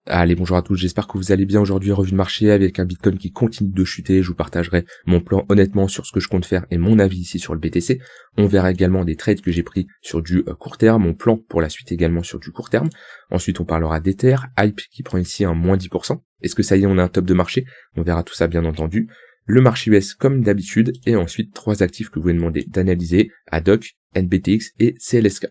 Allez, bonjour à tous, j'espère que vous allez bien. Aujourd'hui, revue de marché avec un Bitcoin qui continue de chuter. Je vous partagerai mon plan honnêtement sur ce que je compte faire et mon avis ici sur le BTC. On verra également des trades que j'ai pris sur du court terme, mon plan pour la suite également sur du court terme. Ensuite, on parlera d'Ether, Hype qui prend ici un moins 10%. Est-ce que ça y est, on a un top de marché? On verra tout ça bien entendu. Le marché US comme d'habitude et ensuite 3 actifs que vous pouvez demander d'analyser, ADOC, NBTX et CLSK.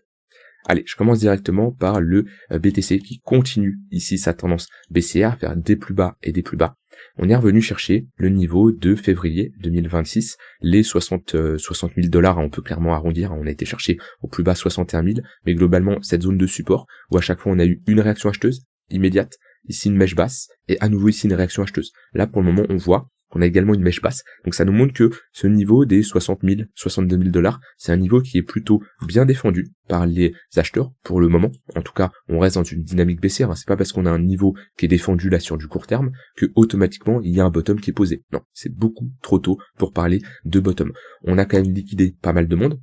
Allez, je commence directement par le BTC qui continue ici sa tendance baissière vers des plus bas et des plus bas. On est revenu chercher le niveau de février 2026, les 60 000 $, on peut clairement arrondir, on a été chercher au plus bas 61 000, mais globalement cette zone de support où à chaque fois on a eu une réaction acheteuse immédiate, ici une mèche basse, et à nouveau ici une réaction acheteuse. Là pour le moment on voit qu'on a également une mèche basse. Donc ça nous montre que ce niveau des 60 000, 62 000 $, c'est un niveau qui est plutôt bien défendu par les acheteurs pour le moment. En tout cas, on reste dans une dynamique baissière. C'est pas parce qu'on a un niveau qui est défendu là sur du court terme que automatiquement il y a un bottom qui est posé. Non, c'est beaucoup trop tôt pour parler de bottom. On a quand même liquidé pas mal de monde.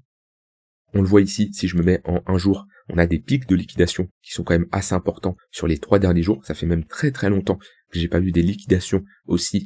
On le voit ici, si je me mets en un jour, on a des pics de liquidation qui sont quand même assez importants sur les 3 derniers jours. Ça fait même très très longtemps que j'ai pas vu des liquidations aussi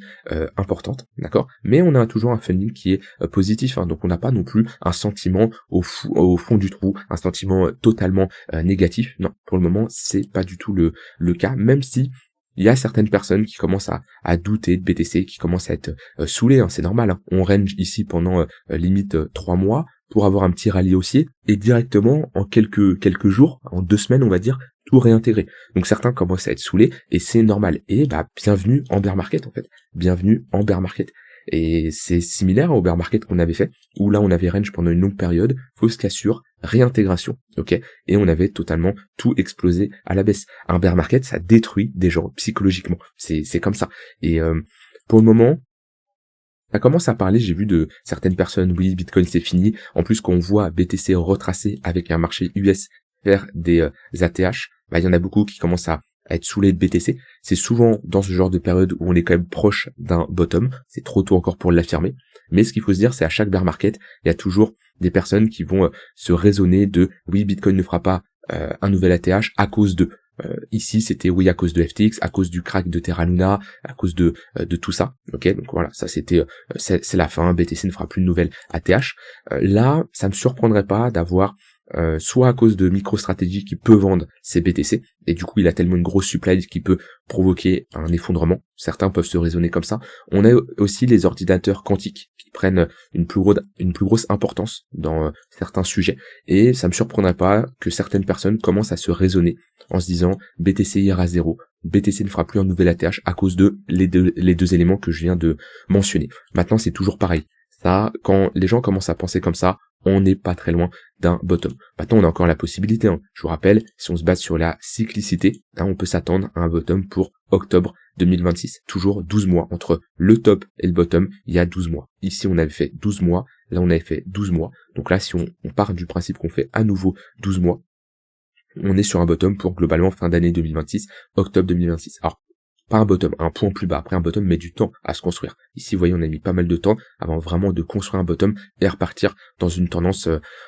importantes, d'accord? Mais on a toujours un funding qui est positif, hein, donc on n'a pas non plus un sentiment au fond du trou, un sentiment totalement négatif. Non, pour le moment, c'est pas du tout le cas, même si il y a certaines personnes qui commencent à douter de BTC, qui commencent à être saoulées, hein, c'est normal. Hein. On range ici pendant limite 3 mois pour avoir un petit rallye haussier et directement en quelques jours, en 2 semaines on va dire, tout réintégrer. Donc certains commencent à être saoulés et c'est normal. Et bienvenue en bear market en fait. Bienvenue en bear market. Et c'est similaire au bear market qu'on avait fait, où là on avait range pendant une longue période, fausse cassure, réintégration, ok, et on avait totalement tout explosé à la baisse. Un bear market, ça détruit des gens psychologiquement, c'est comme ça. Et pour le moment, ça commence à parler, j'ai vu de certaines personnes, oui, Bitcoin c'est fini, en plus qu'on voit BTC retracé avec un marché US vers des ATH, il y en a beaucoup qui commencent à être saoulés de BTC. C'est souvent dans ce genre de période où on est quand même proche d'un bottom, c'est trop tôt encore pour l'affirmer, mais ce qu'il faut se dire, c'est à chaque bear market, il y a toujours des personnes qui vont se raisonner de oui, Bitcoin ne fera pas un nouvel ATH à cause de ici c'était oui à cause de FTX, à cause du crack de Terra Luna, à cause de tout ça, ok, donc voilà, ça c'était c'est la fin, BTC ne fera plus de nouvelle ATH. Là ça me surprendrait pas d'avoir soit à cause de MicroStrategy qui peut vendre ses BTC, et du coup il a tellement une grosse supply qui peut provoquer un effondrement, certains peuvent se raisonner comme ça. On a aussi les ordinateurs quantiques qui prennent une plus grosse importance dans certains sujets, et ça me surprendrait pas que certaines personnes commencent à se raisonner en se disant BTC ira à zéro, BTC ne fera plus un nouvel ATH à cause de les deux éléments que je viens de mentionner. Maintenant c'est toujours pareil, ça, quand les gens commencent à penser comme ça, on n'est pas très loin d'un bottom. Maintenant, on a encore la possibilité. Hein. Je vous rappelle, si on se base sur la cyclicité, hein, on peut s'attendre à un bottom pour octobre 2026. Toujours 12 mois. Entre le top et le bottom, il y a 12 mois. Ici, on avait fait 12 mois. Là, on avait fait 12 mois. Donc là, si on part du principe qu'on fait à nouveau 12 mois, on est sur un bottom pour globalement fin d'année 2026, octobre 2026. Alors, pas un bottom, un point plus bas. Après un bottom met du temps à se construire. Ici, vous voyez, on a mis pas mal de temps avant vraiment de construire un bottom et repartir dans une tendance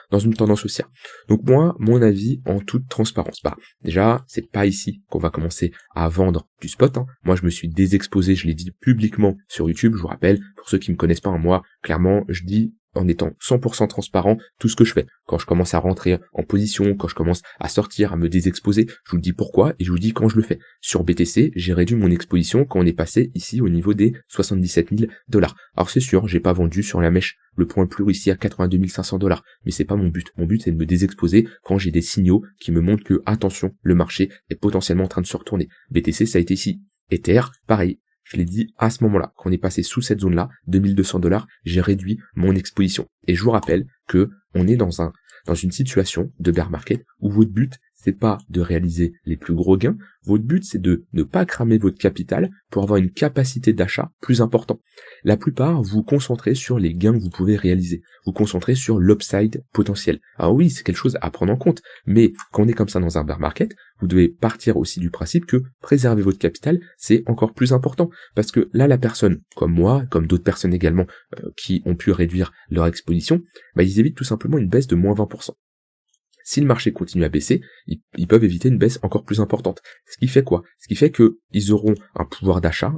haussière. Donc moi, mon avis en toute transparence. Déjà, c'est pas ici qu'on va commencer à vendre du spot. Hein. Moi, je me suis désexposé, je l'ai dit publiquement sur YouTube. Je vous rappelle, pour ceux qui me connaissent pas, hein, moi, clairement, je dis en étant 100% transparent tout ce que je fais. Quand je commence à rentrer en position, quand je commence à sortir, à me désexposer, je vous le dis pourquoi et je vous dis quand je le fais. Sur BTC, j'ai réduit mon exposition quand on est passé ici au niveau des 77 000 $. Alors c'est sûr, j'ai pas vendu sur la mèche le point le plus haut ici à 82 500 $, mais c'est pas mon but. Mon but c'est de me désexposer quand j'ai des signaux qui me montrent que, attention, le marché est potentiellement en train de se retourner. BTC, ça a été ici. Ether, pareil. Je l'ai dit à ce moment-là, quand on est passé sous cette zone-là, 2200 $, j'ai réduit mon exposition. Et je vous rappelle que on est dans une situation de bear market où votre but, c'est pas de réaliser les plus gros gains, votre but, c'est de ne pas cramer votre capital pour avoir une capacité d'achat plus importante. La plupart, vous vous concentrez sur les gains que vous pouvez réaliser. Vous vous concentrez sur l'upside potentiel. Alors oui, c'est quelque chose à prendre en compte, mais quand on est comme ça dans un bear market, vous devez partir aussi du principe que préserver votre capital, c'est encore plus important. Parce que là, la personne, comme moi, comme d'autres personnes également, qui ont pu réduire leur exposition, ils évitent tout simplement une baisse de moins 20%. Si le marché continue à baisser, ils peuvent éviter une baisse encore plus importante. Ce qui fait quoi? Ce qui fait que ils auront un pouvoir d'achat,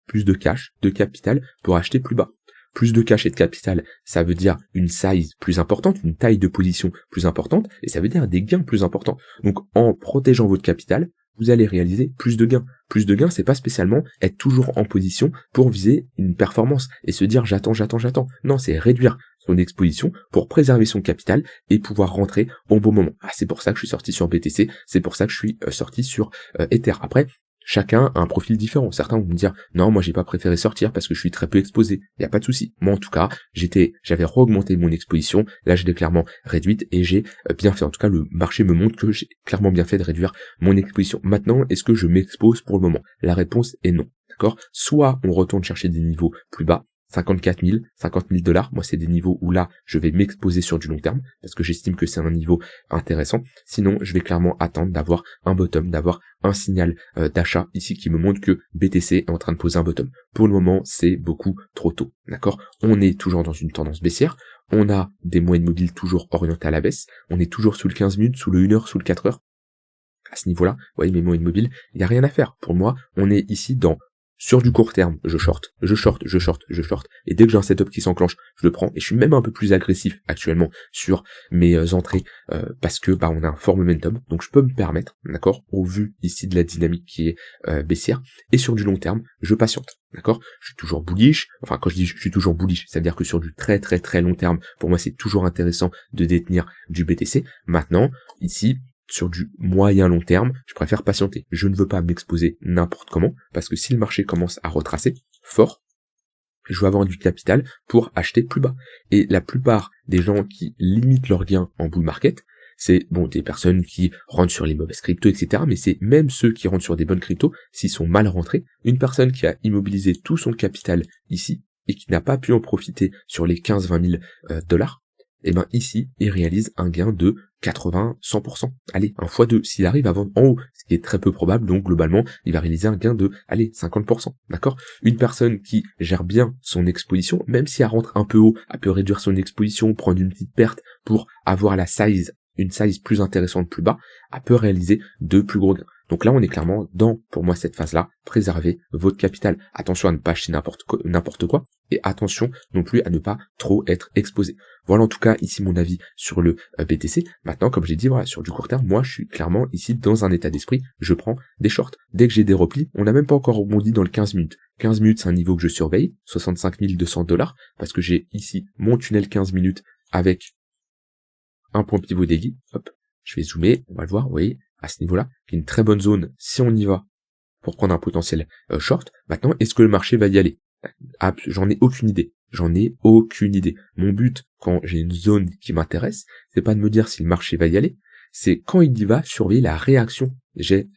plus de cash, de capital pour acheter plus bas. Plus de cash et de capital, ça veut dire une size plus importante, une taille de position plus importante, et ça veut dire des gains plus importants. Donc en protégeant votre capital, vous allez réaliser plus de gains. Plus de gains, c'est pas spécialement être toujours en position pour viser une performance et se dire j'attends. Non, c'est réduire son exposition pour préserver son capital et pouvoir rentrer au bon moment. Ah, c'est pour ça que je suis sorti sur BTC, c'est pour ça que je suis sorti sur Ether. Après, chacun a un profil différent. Certains vont me dire non, moi j'ai pas préféré sortir parce que je suis très peu exposé. Il y a pas de souci. Moi en tout cas, j'avais re-augmenté mon exposition. Là, je l'ai clairement réduite et j'ai bien fait. En tout cas, le marché me montre que j'ai clairement bien fait de réduire mon exposition. Maintenant, est-ce que je m'expose pour le moment? La réponse est non. D'accord? Soit on retourne chercher des niveaux plus bas, 54 000, 50 000 $. Moi, c'est des niveaux où là, je vais m'exposer sur du long terme parce que j'estime que c'est un niveau intéressant. Sinon, je vais clairement attendre d'avoir un bottom, d'avoir un signal d'achat ici qui me montre que BTC est en train de poser un bottom. Pour le moment, c'est beaucoup trop tôt. D'accord? On est toujours dans une tendance baissière. On a des moyennes mobiles toujours orientées à la baisse. On est toujours sous le 15 minutes, sous le 1 heure, sous le 4 heures. À ce niveau-là, vous voyez mes moyennes mobiles, il n'y a rien à faire. Pour moi, on est ici sur du court terme, je short. Et dès que j'ai un setup qui s'enclenche, je le prends. Et je suis même un peu plus agressif actuellement sur mes entrées parce que on a un fort momentum. Donc je peux me permettre, d'accord, au vu ici de la dynamique qui est baissière. Et sur du long terme, je patiente. D'accord? Je suis toujours bullish. Enfin, quand je dis je suis toujours bullish, ça veut dire que sur du très très très long terme, pour moi c'est toujours intéressant de détenir du BTC. Maintenant, ici, sur du moyen long terme, je préfère patienter. Je ne veux pas m'exposer n'importe comment, parce que si le marché commence à retracer fort, je veux avoir du capital pour acheter plus bas. Et la plupart des gens qui limitent leurs gains en bull market, c'est des personnes qui rentrent sur les mauvaises cryptos, etc. Mais c'est même ceux qui rentrent sur des bonnes cryptos, s'ils sont mal rentrés, une personne qui a immobilisé tout son capital ici, et qui n'a pas pu en profiter sur les 15-20 000 $, et ici, il réalise un gain de 80-100%. Allez, un x2, s'il arrive à vendre en haut, ce qui est très peu probable, donc globalement, il va réaliser un gain de, 50%, d'accord? Une personne qui gère bien son exposition, même si elle rentre un peu haut, elle peut réduire son exposition, prendre une petite perte pour avoir une size plus intéressante plus bas, elle peut réaliser de plus gros gains. Donc là, on est clairement dans, pour moi, cette phase-là, préserver votre capital. Attention à ne pas acheter n'importe quoi, et attention non plus à ne pas trop être exposé. Voilà en tout cas ici mon avis sur le BTC. Maintenant, comme j'ai dit, voilà, sur du court terme, moi je suis clairement ici dans un état d'esprit, je prends des shorts. Dès que j'ai des replis, on n'a même pas encore rebondi dans le 15 minutes. 15 minutes, c'est un niveau que je surveille, 65 200 $, parce que j'ai ici mon tunnel 15 minutes avec un point pivot daily. Hop, je vais zoomer, on va le voir, vous voyez, à ce niveau-là, qui est une très bonne zone si on y va pour prendre un potentiel short. Maintenant, est-ce que le marché va y aller? J'en ai aucune idée. Mon but, quand j'ai une zone qui m'intéresse, c'est pas de me dire si le marché va y aller, c'est quand il y va, surveiller la réaction que j'ai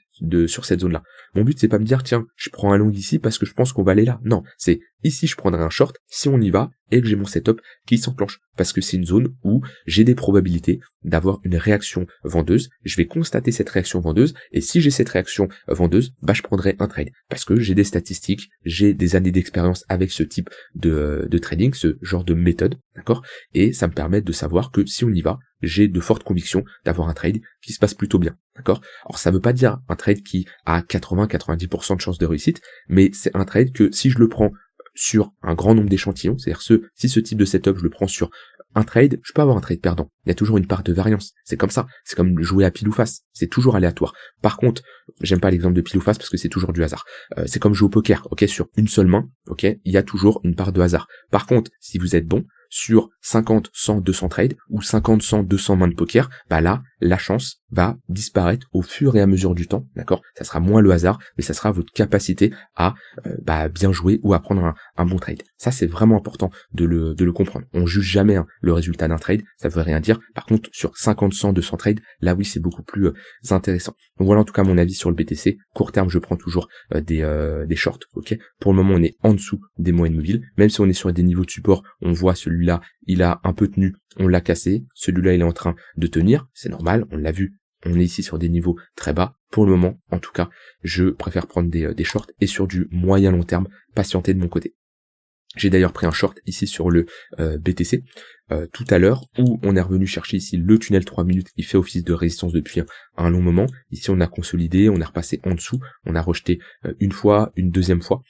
sur cette zone-là. Mon but, c'est pas me dire, tiens, je prends un long ici parce que je pense qu'on va aller là. Non, c'est ici, je prendrai un short si on y va et que j'ai mon setup qui s'enclenche. Parce que c'est une zone où j'ai des probabilités d'avoir une réaction vendeuse. Je vais constater cette réaction vendeuse et si j'ai cette réaction vendeuse, je prendrai un trade. Parce que j'ai des statistiques, j'ai des années d'expérience avec ce type de trading, ce genre de méthode, d'accord? Et ça me permet de savoir que si on y va, j'ai de fortes convictions d'avoir un trade qui se passe plutôt bien, d'accord? Alors ça veut pas dire un trade qui a 80-90% de chances de réussite, mais c'est un trade que si je le prends sur un grand nombre d'échantillons, c'est-à-dire si ce type de setup je le prends sur un trade, je peux avoir un trade perdant. Il y a toujours une part de variance. C'est comme ça. C'est comme jouer à pile ou face. C'est toujours aléatoire. Par contre, j'aime pas l'exemple de pile ou face parce que c'est toujours du hasard. C'est comme jouer au poker, ok, sur une seule main, ok, il y a toujours une part de hasard. Par contre, si vous êtes bon, sur 50, 100, 200 trades, ou 50, 100, 200 mains de poker, là, la chance va disparaître au fur et à mesure du temps, d'accord? Ça sera moins le hasard, mais ça sera votre capacité à bien jouer ou à prendre un bon trade. Ça, c'est vraiment important de le comprendre. On juge jamais le résultat d'un trade, ça veut rien dire. Par contre, sur 50, 100, 200 trades, là oui, c'est beaucoup plus intéressant. Donc voilà en tout cas mon avis sur le BTC. Court terme, je prends toujours des shorts, ok? Pour le moment, on est en dessous des moyennes mobiles. Même si on est sur des niveaux de support, on voit celui-là, il a un peu tenu, on l'a cassé. Celui-là, il est en train de tenir, c'est normal, on l'a vu. On est ici sur des niveaux très bas. Pour le moment, en tout cas, je préfère prendre des shorts et sur du moyen long terme, patienter de mon côté. J'ai d'ailleurs pris un short ici sur le BTC tout à l'heure, où on est revenu chercher ici le tunnel 3 minutes qui fait office de résistance depuis un long moment. Ici on a consolidé, on est repassé en dessous, on a rejeté une fois, une deuxième fois.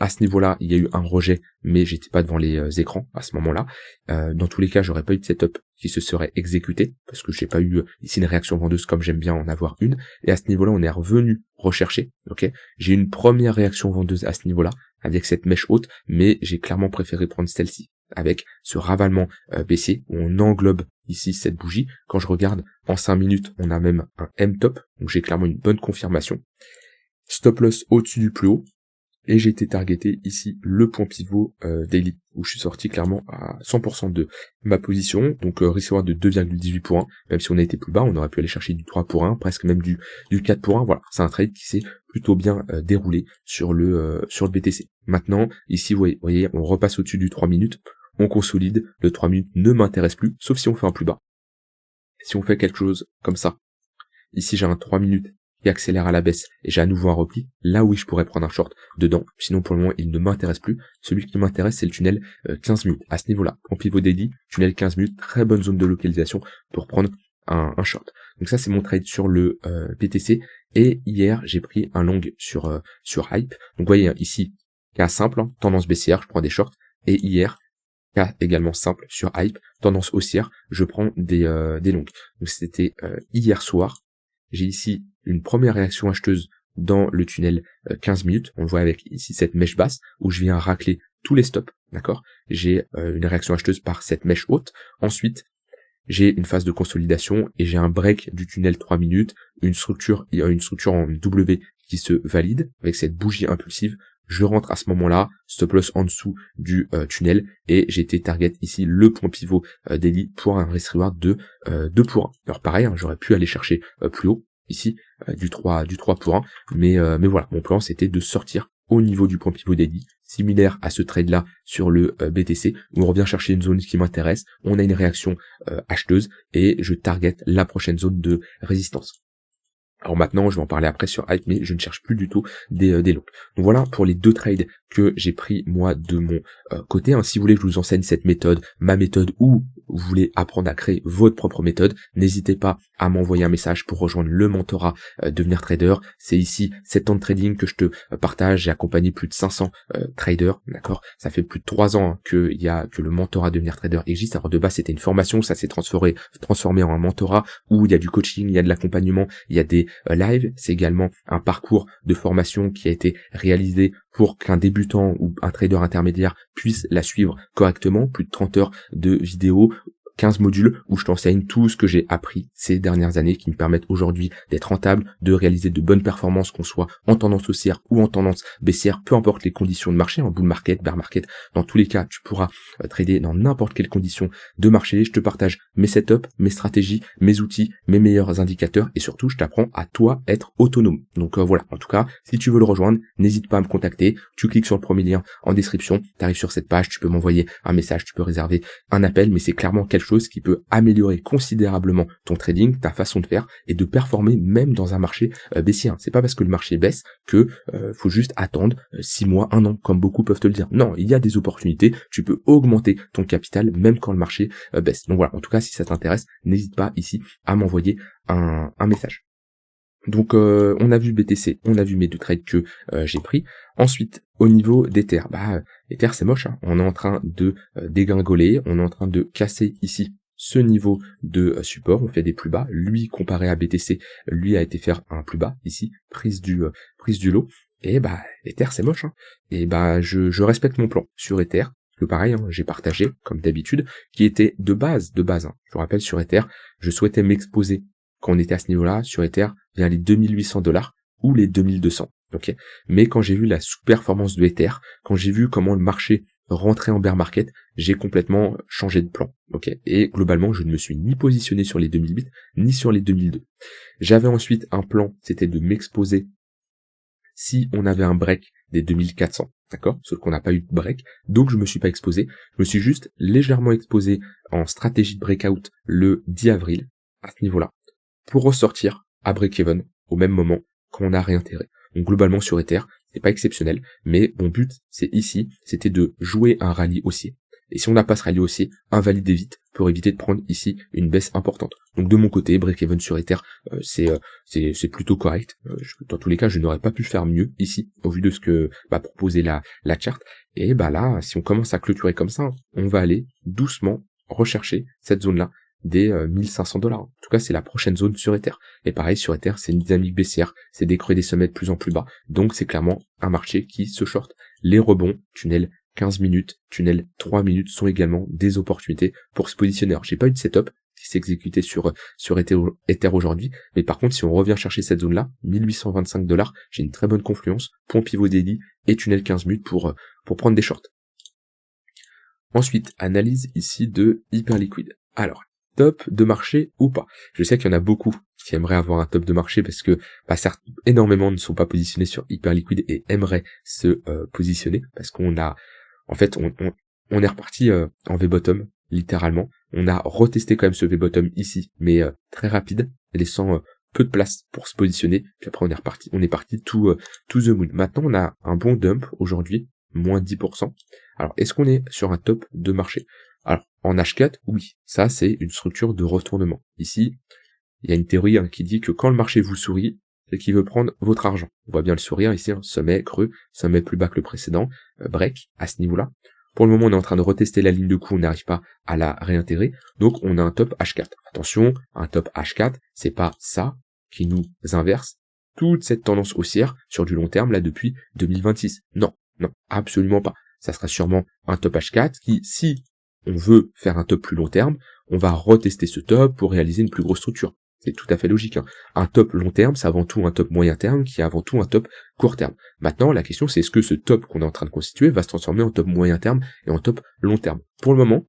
À ce niveau-là, il y a eu un rejet, mais j'étais pas devant les écrans à ce moment-là. Dans tous les cas, j'aurais pas eu de setup qui se serait exécuté, parce que j'ai pas eu ici une réaction vendeuse comme j'aime bien en avoir une. Et à ce niveau-là, on est revenu rechercher. Ok, j'ai eu une première réaction vendeuse à ce niveau-là, avec cette mèche haute, mais j'ai clairement préféré prendre celle-ci, avec ce ravalement baissier, où on englobe ici cette bougie. Quand je regarde en 5 minutes, on a même un M-top, donc j'ai clairement une bonne confirmation. Stop loss au-dessus du plus haut. Et j'ai été targeté ici le point pivot daily, où je suis sorti clairement à 100% de ma position, donc risque de 2,18 pour 1, même si on a été plus bas, on aurait pu aller chercher du 3 pour 1, presque même du 4 pour 1, voilà, c'est un trade qui s'est plutôt bien déroulé sur le BTC. Maintenant, ici, vous voyez, on repasse au-dessus du 3 minutes, on consolide, le 3 minutes ne m'intéresse plus, sauf si on fait un plus bas. Si on fait quelque chose comme ça, ici j'ai un 3 minutes, qui accélère à la baisse et j'ai à nouveau un repli, là oui je pourrais prendre un short dedans, sinon pour le moment il ne m'intéresse plus. Celui qui m'intéresse c'est le tunnel 15 minutes, à ce niveau-là, en pivot daily, tunnel 15 minutes, très bonne zone de localisation pour prendre un short. Donc ça c'est mon trade sur le BTC, et hier j'ai pris un long sur Hype. Donc vous voyez ici, cas simple, tendance baissière, je prends des shorts, et hier, cas également simple sur Hype, tendance haussière, je prends des longs. Donc c'était hier soir. J'ai ici une première réaction acheteuse dans le tunnel 15 minutes. On le voit avec ici cette mèche basse où je viens racler tous les stops, d'accord. J'ai une réaction acheteuse par cette mèche haute. Ensuite, j'ai une phase de consolidation et j'ai un break du tunnel 3 minutes, une structure en W qui se valide avec cette bougie impulsive. Je rentre à ce moment-là, stop loss en dessous du tunnel, et j'ai été target ici le point pivot daily pour un risk reward de 2 pour 1. Alors pareil, j'aurais pu aller chercher plus haut, ici, du 3 pour 1, mais voilà, mon plan c'était de sortir au niveau du point pivot daily, similaire à ce trade là sur le BTC, où on revient chercher une zone qui m'intéresse, on a une réaction acheteuse, et je target la prochaine zone de résistance. Alors maintenant, je vais en parler après sur Hype, mais je ne cherche plus du tout des longs. Donc voilà pour les deux trades que j'ai pris moi de mon côté. Si vous voulez que je vous enseigne cette méthode, ma méthode, ou vous voulez apprendre à créer votre propre méthode, n'hésitez pas à m'envoyer un message pour rejoindre le mentorat Devenir Trader. C'est ici 7 ans de trading que je te partage. J'ai accompagné plus de 500 traders, d'accord. Ça fait plus de 3 ans que le mentorat Devenir Trader existe. Alors de base c'était une formation, ça s'est transformé en un mentorat où il y a du coaching, il y a de l'accompagnement, il y a des live. C'est également un parcours de formation qui a été réalisé pour qu'un débutant ou un trader intermédiaire puisse la suivre correctement. Plus de 30 heures de vidéos, 15 modules où je t'enseigne tout ce que j'ai appris ces dernières années qui me permettent aujourd'hui d'être rentable, de réaliser de bonnes performances, qu'on soit en tendance haussière ou en tendance baissière, peu importe les conditions de marché, en bull market, bear market, dans tous les cas, tu pourras trader dans n'importe quelle condition de marché. Je te partage mes setups, mes stratégies, mes outils, mes meilleurs indicateurs, et surtout, je t'apprends à toi être autonome. Donc voilà, en tout cas, si tu veux le rejoindre, n'hésite pas à me contacter. Tu cliques sur le premier lien en description, tu arrives sur cette page, tu peux m'envoyer un message, tu peux réserver un appel, mais c'est clairement quelque chose qui peut améliorer considérablement ton trading, ta façon de faire, et de performer même dans un marché baissier. C'est pas parce que le marché baisse que faut juste attendre 6 mois, 1 an, comme beaucoup peuvent te le dire. Non, il y a des opportunités, tu peux augmenter ton capital même quand le marché baisse. Donc voilà, en tout cas, si ça t'intéresse, n'hésite pas ici à m'envoyer un message. Donc on a vu BTC, on a vu mes deux trades que j'ai pris. Ensuite, au niveau d'Ether, Ether c'est moche, on est en train de dégringoler, on est en train de casser ici ce niveau de support, on fait des plus bas. Lui, comparé à BTC, lui a été faire un plus bas ici, prise du lot. Et Ether c'est moche, et je respecte mon plan sur Ether. Que pareil, j'ai partagé comme d'habitude, qui était de base. Je vous rappelle, sur Ether, je souhaitais m'exposer quand on était à ce niveau-là, sur Ether, vers les $2800 ou les 2200. Ok. Mais quand j'ai vu la sous-performance de Ether, quand j'ai vu comment le marché rentrait en bear market, j'ai complètement changé de plan. Ok. Et globalement, je ne me suis ni positionné sur les 2008, ni sur les 2002. J'avais ensuite un plan, c'était de m'exposer si on avait un break des 2400. D'accord? Sauf qu'on n'a pas eu de break. Donc je me suis pas exposé. Je me suis juste légèrement exposé en stratégie de breakout le 10 avril, à ce niveau-là, pour ressortir à break-even au même moment qu'on a réintérêt. Donc globalement sur Ether, c'est pas exceptionnel, mais mon but, c'était de jouer un rallye haussier. Et si on n'a pas ce rallye haussier, invalider vite pour éviter de prendre ici une baisse importante. Donc de mon côté, break-even sur Ether, c'est plutôt correct. Dans tous les cas, je n'aurais pas pu faire mieux ici, au vu de ce que proposait la charte. Et là, si on commence à clôturer comme ça, on va aller doucement rechercher cette zone-là des 1500 $. En tout cas, c'est la prochaine zone sur Ether. Et pareil, sur Ether, c'est une dynamique baissière, c'est des creux et des sommets de plus en plus bas. Donc c'est clairement un marché qui se short. Les rebonds, tunnel 15 minutes, tunnel 3 minutes sont également des opportunités pour se positionner. Alors, j'ai pas eu de setup qui s'est exécuté sur Ether aujourd'hui, mais par contre, si on revient chercher cette zone-là, 1825 $, j'ai une très bonne confluence, point pivot daily et tunnel 15 minutes pour prendre des shorts. Ensuite, analyse ici de Hyperliquid. Alors, top de marché ou pas? Je sais qu'il y en a beaucoup qui aimeraient avoir un top de marché parce que certes, énormément ne sont pas positionnés sur Hyperliquid et aimeraient se positionner parce qu'on a en fait, on est reparti en V-bottom, littéralement. On a retesté quand même ce V-bottom ici, mais très rapide, laissant peu de place pour se positionner. Puis après, on est parti to the moon. Maintenant, on a un bon dump aujourd'hui, moins 10%. Alors, est-ce qu'on est sur un top de marché? Alors, en H4, oui, ça c'est une structure de retournement. Ici, il y a une théorie qui dit que quand le marché vous sourit, c'est qu'il veut prendre votre argent. On voit bien le sourire ici, sommet creux, sommet plus bas que le précédent, break à ce niveau-là. Pour le moment, on est en train de retester la ligne de coup, on n'arrive pas à la réintégrer. Donc, on a un top H4. Attention, un top H4, c'est pas ça qui nous inverse toute cette tendance haussière sur du long terme, là, depuis 2026. Non, absolument pas. Ça sera sûrement un top H4 qui, si on veut faire un top plus long terme, on va retester ce top pour réaliser une plus grosse structure. C'est tout à fait logique. Un top long terme, c'est avant tout un top moyen terme, qui est avant tout un top court terme. Maintenant, la question, c'est est-ce que ce top qu'on est en train de constituer va se transformer en top moyen terme et en top long terme? Pour le moment,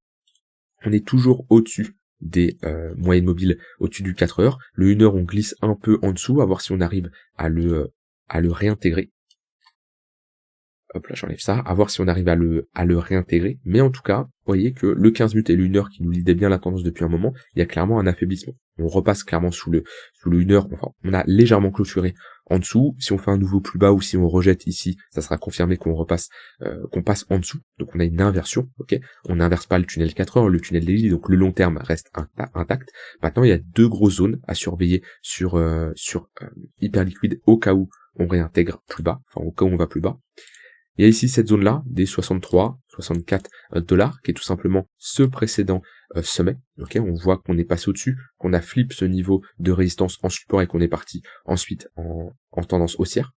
on est toujours au-dessus des moyennes mobiles, au-dessus du 4 heures. Le 1 heure, on glisse un peu en dessous, à voir si on arrive à le réintégrer. Hop là, j'enlève ça, à voir si on arrive à le réintégrer. Mais en tout cas, vous voyez que le 15 minutes et le 1 heure qui nous lidaient bien la tendance depuis un moment, il y a clairement un affaiblissement. On repasse clairement sous le 1 heure, enfin, on a légèrement clôturé en dessous. Si on fait un nouveau plus bas ou si on rejette ici, ça sera confirmé qu'on repasse, qu'on passe en dessous. Donc on a une inversion, ok. On n'inverse pas le tunnel 4 heures, le tunnel daily, donc le long terme reste intact. Maintenant, il y a deux grosses zones à surveiller sur Hyperliquid au cas où on réintègre plus bas, enfin au cas où on va plus bas. Il y a ici cette zone-là, des 63, 64 $, qui est tout simplement ce précédent sommet. Okay, on voit qu'on est passé au-dessus, qu'on a flip ce niveau de résistance en support et qu'on est parti ensuite en tendance haussière.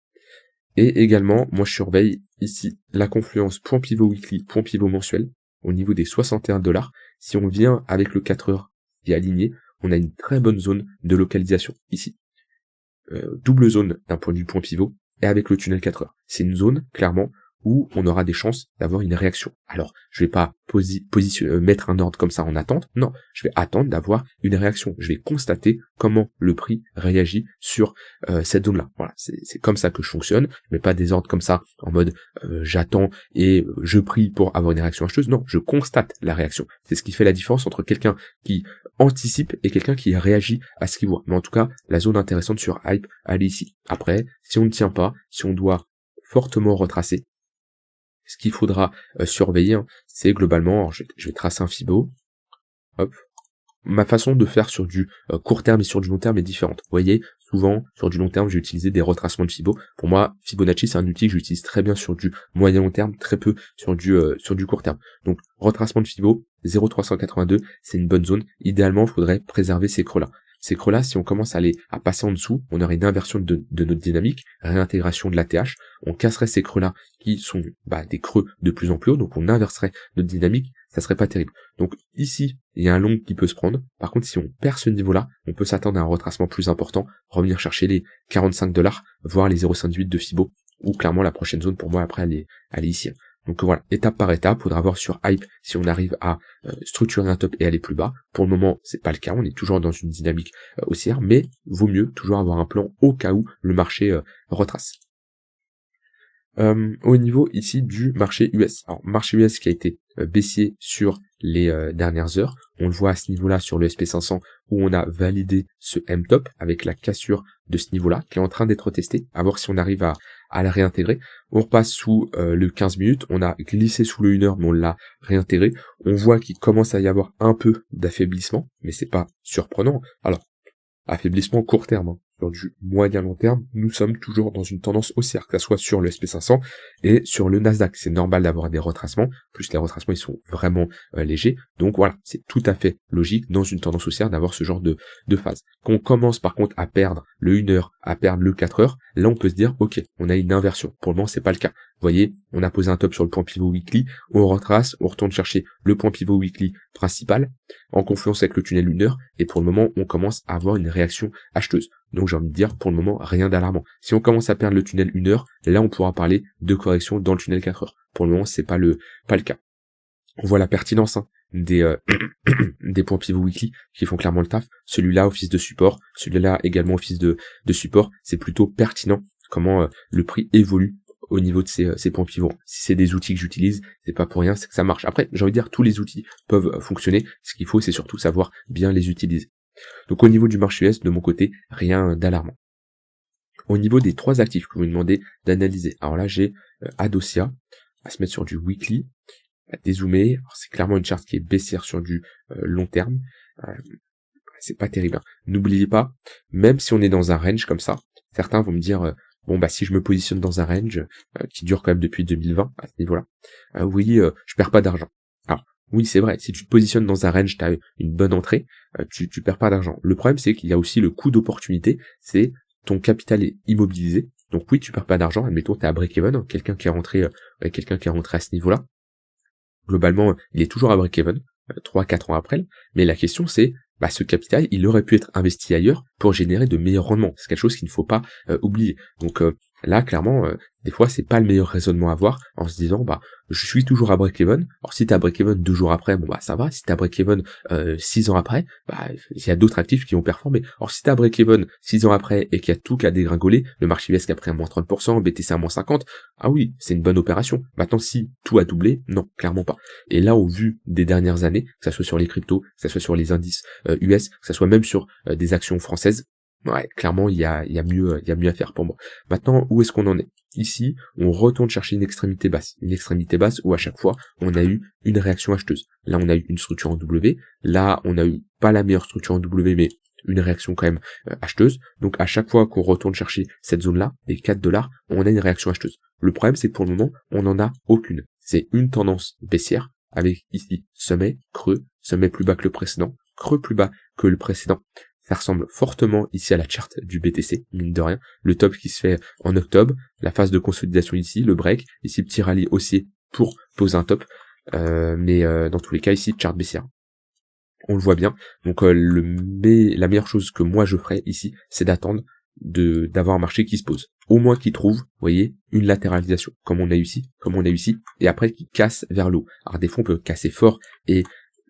Et également, moi je surveille ici la confluence point pivot weekly, point pivot mensuel, au niveau des 61 $. Si on vient avec le 4 heures qui est aligné, on a une très bonne zone de localisation ici. Double zone d'un point de vue point pivot, et avec le tunnel 4 heures. C'est une zone, clairement, où on aura des chances d'avoir une réaction. Alors, je vais pas mettre un ordre comme ça en attente, non, je vais attendre d'avoir une réaction. Je vais constater comment le prix réagit sur cette zone-là. Voilà, c'est comme ça que je fonctionne. Je mets pas des ordres comme ça en mode j'attends et je prie pour avoir une réaction acheteuse. Non, je constate la réaction. C'est ce qui fait la différence entre quelqu'un qui anticipe et quelqu'un qui réagit à ce qu'il voit. Mais en tout cas, la zone intéressante sur Hype, elle est ici. Après, si on ne tient pas, si on doit fortement retracer, ce qu'il faudra surveiller, c'est globalement, alors je vais tracer un Fibo, hop, ma façon de faire sur du court terme et sur du long terme est différente. Vous voyez, souvent, sur du long terme, j'ai utilisé des retracements de Fibo. Pour moi, Fibonacci, c'est un outil que j'utilise très bien sur du moyen long terme, très peu sur du court terme. Donc, retracement de Fibo, 0,382, c'est une bonne zone. Idéalement, il faudrait préserver ces creux-là. Ces creux-là, si on commence à passer en dessous, on aurait une inversion de notre dynamique, réintégration de l'ATH, on casserait ces creux-là qui sont des creux de plus en plus haut, donc on inverserait notre dynamique, ça serait pas terrible. Donc ici, il y a un long qui peut se prendre. Par contre, si on perd ce niveau-là, on peut s'attendre à un retracement plus important, revenir chercher les 45 $, voire les 0,58 de Fibo, ou clairement la prochaine zone pour moi après elle est ici. Donc voilà, étape par étape, faudra voir sur Hype si on arrive à structurer un top et aller plus bas. Pour le moment, c'est pas le cas, on est toujours dans une dynamique haussière, mais vaut mieux toujours avoir un plan au cas où le marché retrace. Au niveau ici du marché US. Alors, marché US qui a été baissier sur les dernières heures. On le voit à ce niveau-là sur le SP500 où on a validé ce M-top avec la cassure de ce niveau-là qui est en train d'être testé. À voir si on arrive à à la réintégrer. On repasse sous le 15 minutes, on a glissé sous le 1 heure, mais on l'a réintégré. On voit qu'il commence à y avoir un peu d'affaiblissement, mais c'est pas surprenant. Alors, affaiblissement court terme, hein. Sur du moyen long terme, nous sommes toujours dans une tendance haussière, que ce soit sur le SP500 et sur le Nasdaq. C'est normal d'avoir des retracements, plus les retracements ils sont vraiment légers, donc voilà, c'est tout à fait logique dans une tendance haussière d'avoir ce genre de phase. Quand on commence par contre à perdre le 1 heure, à perdre le 4 heures, là on peut se dire ok, on a une inversion. Pour le moment c'est pas le cas. Vous voyez, on a posé un top sur le point pivot weekly, on retrace, on retourne chercher le point pivot weekly principal, en confluence avec le tunnel 1 heure, et pour le moment on commence à avoir une réaction acheteuse. Donc j'ai envie de dire, pour le moment, rien d'alarmant. Si on commence à perdre le tunnel 1 heure, là on pourra parler de correction dans le tunnel 4 heures. Pour le moment, c'est pas le cas. On voit la pertinence des points pivot weekly qui font clairement le taf. Celui-là, office de support. Celui-là, également office de support. C'est plutôt pertinent comment le prix évolue au niveau de ces points pivots. Si c'est des outils que j'utilise, c'est pas pour rien, c'est que ça marche. Après, j'ai envie de dire, tous les outils peuvent fonctionner. Ce qu'il faut, c'est surtout savoir bien les utiliser. Donc au niveau du marché US, de mon côté, rien d'alarmant. Au niveau des 3 actifs que vous me demandez d'analyser, alors là j'ai Adosia, à se mettre sur du weekly, à dézoomer, c'est clairement une charte qui est baissière sur du long terme, c'est pas terrible. Hein. N'oubliez pas, même si on est dans un range comme ça, certains vont me dire, bon bah si je me positionne dans un range qui dure quand même depuis 2020, à ce niveau-là, oui, je perds pas d'argent. Alors, oui, c'est vrai, si tu te positionnes dans un range, tu as une bonne entrée, tu perds pas d'argent. Le problème, c'est qu'il y a aussi le coût d'opportunité, c'est ton capital est immobilisé. Donc oui, tu perds pas d'argent, admettons, tu es à break-even, quelqu'un qui est rentré à ce niveau-là. Globalement, il est toujours à break-even, 3-4 ans après, mais la question c'est, bah, ce capital, il aurait pu être investi ailleurs pour générer de meilleurs rendements. C'est quelque chose qu'il ne faut pas oublier. Donc là, clairement, des fois, c'est pas le meilleur raisonnement à avoir en se disant, bah, je suis toujours à break-even. Alors, si t'es à break-even 2 jours après, bon, bah, ça va. Si t'es à break-even 6 ans après, bah, il y a d'autres actifs qui vont performer. Alors, si t'es à break-even 6 ans après et qu'il y a tout qui a dégringolé, le marché US qui a pris à moins 30%, BTC à moins 50%, ah oui, c'est une bonne opération. Maintenant, si tout a doublé, non, clairement pas. Et là, au vu des dernières années, que ça soit sur les cryptos, que ça soit sur les indices US, que ça soit même sur des actions françaises, ouais, clairement, il y a mieux à faire pour moi. Maintenant, où est-ce qu'on en est? Ici, on retourne chercher une extrémité basse où à chaque fois, on a eu une réaction acheteuse. Là, on a eu une structure en W. Là, on a eu pas la meilleure structure en W, mais une réaction quand même acheteuse. Donc, à chaque fois qu'on retourne chercher cette zone-là, les 4 $, on a une réaction acheteuse. Le problème, c'est que pour le moment, on n'en a aucune. C'est une tendance baissière avec ici sommet, creux, sommet plus bas que le précédent, creux plus bas que le précédent. Ça ressemble fortement ici à la charte du BTC, mine de rien. Le top qui se fait en octobre, la phase de consolidation ici, le break, ici petit rallye haussier pour poser un top, mais dans tous les cas ici charte baissière. On le voit bien. Donc la meilleure chose que moi je ferais ici, c'est d'attendre d'avoir un marché qui se pose. Au moins qui trouve, vous voyez, une latéralisation, comme on a eu ici, et après qui casse vers le haut. Alors des fois on peut casser fort et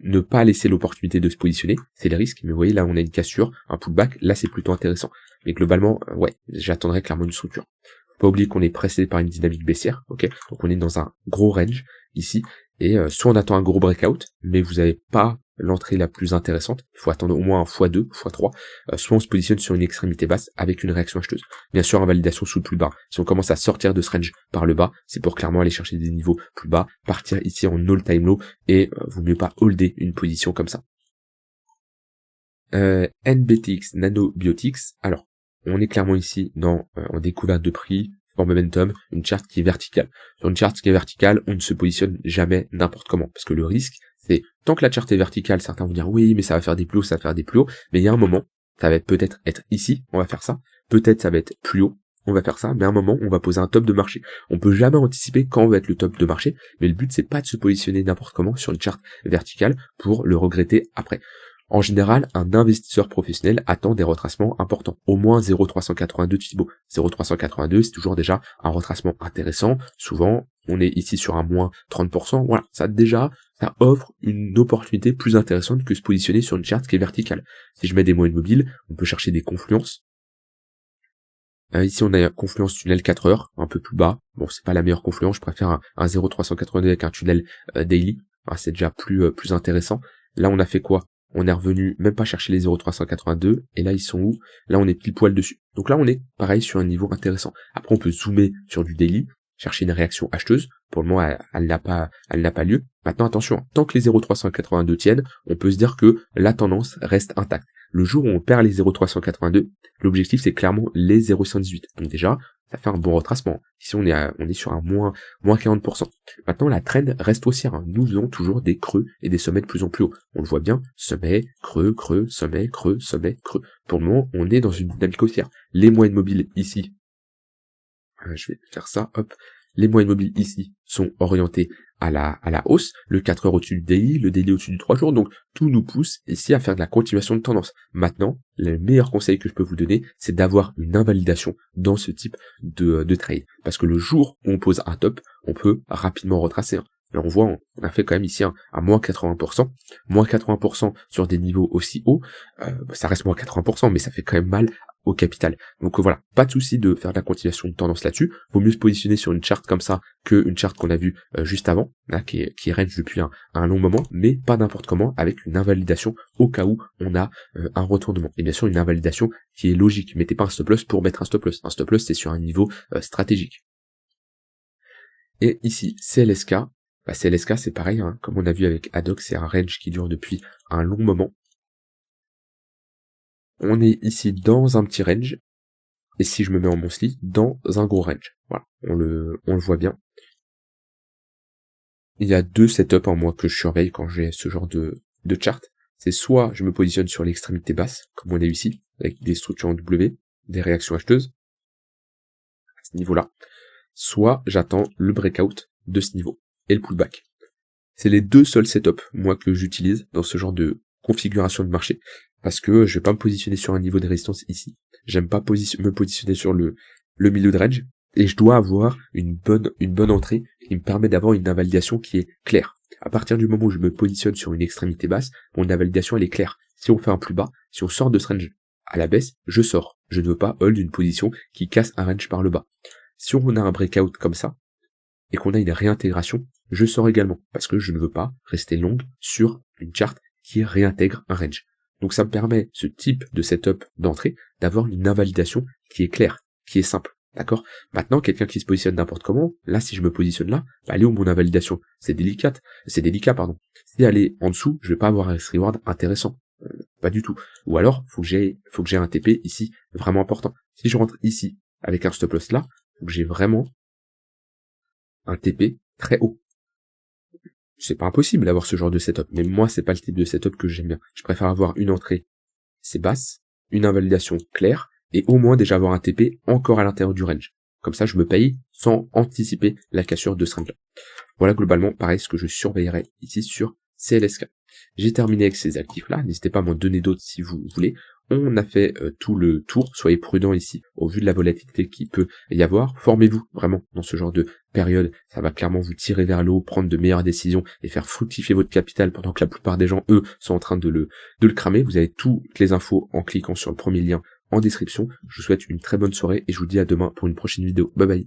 ne pas laisser l'opportunité de se positionner, c'est le risque, mais vous voyez là on a une cassure, un pullback, là c'est plutôt intéressant. Mais globalement, ouais, j'attendrai clairement une structure. Faut pas oublier qu'on est précédé par une dynamique baissière, ok, donc on est dans un gros range ici, et soit on attend un gros breakout, mais vous n'avez pas l'entrée la plus intéressante, il faut attendre au moins un x2, x3, soit on se positionne sur une extrémité basse avec une réaction acheteuse. Bien sûr, en validation sous le plus bas. Si on commence à sortir de ce range par le bas, c'est pour clairement aller chercher des niveaux plus bas, partir ici en all-time low, et vaut mieux pas holder une position comme ça. NBTX, Nanobiotics, alors, on est clairement ici dans en découverte de prix, for momentum, une charte qui est verticale. Sur une charte qui est verticale, on ne se positionne jamais n'importe comment, parce que le risque, c'est, tant que la charte est verticale, certains vont dire, oui, mais ça va faire des plus hauts, ça va faire des plus hauts, mais il y a un moment, ça va peut-être être ici, on va faire ça, peut-être ça va être plus haut, on va faire ça, mais à un moment, on va poser un top de marché. On peut jamais anticiper quand va être le top de marché, mais le but, c'est pas de se positionner n'importe comment sur une charte verticale pour le regretter après. En général, un investisseur professionnel attend des retracements importants, au moins 0,382 de Fibo. 0,382, c'est toujours déjà un retracement intéressant. Souvent, on est ici sur un moins 30%. Voilà, ça offre une opportunité plus intéressante que se positionner sur une charte qui est verticale. Si je mets des moyens mobiles, on peut chercher des confluences. Ici, on a une confluence tunnel 4 heures, un peu plus bas. Bon, c'est pas la meilleure confluence, je préfère un 0,382 avec un tunnel daily. C'est déjà plus intéressant. Là, on a fait quoi? on est revenu même pas chercher les 0,382, et là ils sont où? Là on est pile poil dessus. Donc là on est pareil sur un niveau intéressant. Après on peut zoomer sur du daily, chercher une réaction acheteuse. Pour le moment elle n'a pas lieu. Maintenant attention, tant que les 0,382 tiennent, on peut se dire que la tendance reste intacte. Le jour où on perd les 0,382, l'objectif c'est clairement les 0,118. Donc déjà, ça fait un bon retracement. Ici on est sur un moins 40%. Maintenant la trend reste haussière, hein. Nous faisons toujours des creux et des sommets de plus en plus haut. On le voit bien, sommet, creux, creux, sommet, creux, sommet, creux. Pour le moment, on est dans une dynamique haussière. Les moyennes mobiles ici, je vais faire ça, hop. Les moyennes mobiles ici sont orientées à la hausse, le 4 heures au-dessus du daily, le daily au-dessus du 3 jours, donc tout nous pousse ici à faire de la continuation de tendance. Maintenant, le meilleur conseil que je peux vous donner, c'est d'avoir une invalidation dans ce type de trade. Parce que le jour où on pose un top, on peut rapidement retracer. Là, on voit, on a fait quand même ici un moins 80%. Moins 80% sur des niveaux aussi hauts, ça reste moins 80%, mais ça fait quand même mal au capital. Donc voilà, pas de souci de faire de la continuation de tendance là-dessus. Vaut mieux se positionner sur une charte comme ça que une charte qu'on a vue juste avant, là, qui est range depuis un long moment, mais pas n'importe comment, avec une invalidation au cas où on a un retournement. Et bien sûr, une invalidation qui est logique. Mettez pas un stop loss pour mettre un stop loss. Un stop loss, c'est sur un niveau stratégique. Et ici, CLSK. CLSK, c'est pareil, hein, comme on a vu avec Adox, c'est un range qui dure depuis un long moment. On est ici dans un petit range, et si je me mets en monthly, dans un gros range. Voilà, on le voit bien. Il y a deux setups en moi que je surveille quand j'ai ce genre de chart. C'est soit je me positionne sur l'extrémité basse, comme on a eu ici, avec des structures en W, des réactions acheteuses, à ce niveau-là, soit j'attends le breakout de ce niveau, et le pullback. C'est les deux seuls setups, moi, que j'utilise dans ce genre de configuration de marché, parce que je vais pas me positionner sur un niveau de résistance ici. J'aime pas me positionner sur le milieu de range, et je dois avoir une bonne entrée qui me permet d'avoir une invalidation qui est claire. À partir du moment où je me positionne sur une extrémité basse, mon invalidation elle est claire. Si on fait un plus bas, si on sort de ce range à la baisse, je sors. Je ne veux pas hold une position qui casse un range par le bas. Si on a un breakout comme ça, et qu'on a une réintégration, je sors également, parce que je ne veux pas rester long sur une charte qui réintègre un range. Donc ça me permet, ce type de setup d'entrée, d'avoir une invalidation qui est claire, qui est simple. D'accord? Maintenant, quelqu'un qui se positionne n'importe comment, là, si je me positionne là, elle est où mon invalidation? C'est délicat, pardon. Si elle est en dessous, je vais pas avoir un reward intéressant. Pas du tout. Ou alors, faut que j'ai un TP ici, vraiment important. Si je rentre ici, avec un stop loss là, faut que j'ai vraiment un TP très haut. C'est pas impossible d'avoir ce genre de setup, mais moi, c'est pas le type de setup que j'aime bien. Je préfère avoir une entrée, c'est basse, une invalidation claire, et au moins déjà avoir un TP encore à l'intérieur du range. Comme ça, je me paye sans anticiper la cassure de ce range. Voilà globalement, pareil, ce que je surveillerai ici sur CLSK. J'ai terminé avec ces actifs-là, n'hésitez pas à m'en donner d'autres si vous voulez. On a fait tout le tour, soyez prudents ici, au vu de la volatilité qu'il peut y avoir. Formez-vous vraiment dans ce genre de période, ça va clairement vous tirer vers le haut, prendre de meilleures décisions et faire fructifier votre capital pendant que la plupart des gens, eux, sont en train de le cramer. Vous avez toutes les infos en cliquant sur le premier lien en description. Je vous souhaite une très bonne soirée et je vous dis à demain pour une prochaine vidéo. Bye bye.